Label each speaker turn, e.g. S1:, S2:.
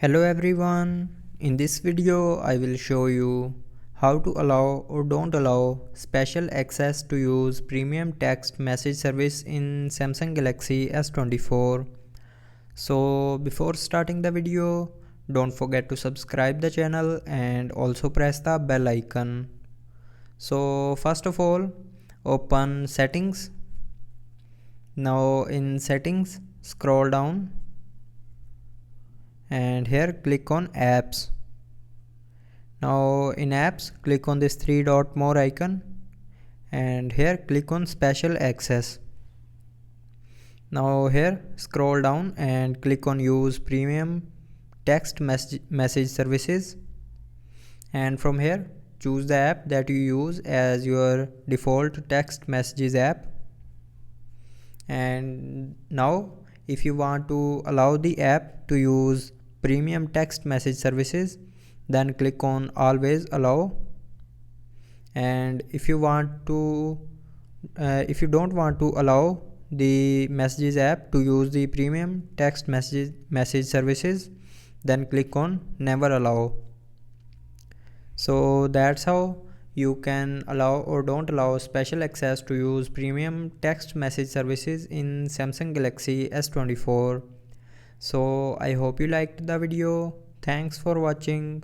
S1: Hello everyone, in this video I will show you how to allow or don't allow special access to use premium text message service in Samsung Galaxy S24. So before starting the video, don't forget to subscribe the channel and also press the bell icon. So first of all, open settings. Now in settings, scroll down and here click on apps. Now in apps, click on this three dot more icon and here click on special access. Now here scroll down and click on use premium text message services, and from here choose the app that you use as your default text messages app. And now if you want to allow the app to use premium text message services, then click on always allow. And if you don't want to allow the messages app to use the premium text message services, then click on never allow. So that's how you can allow or don't allow special access to use premium text message services in Samsung Galaxy S24. So I hope you liked the video. Thanks for watching.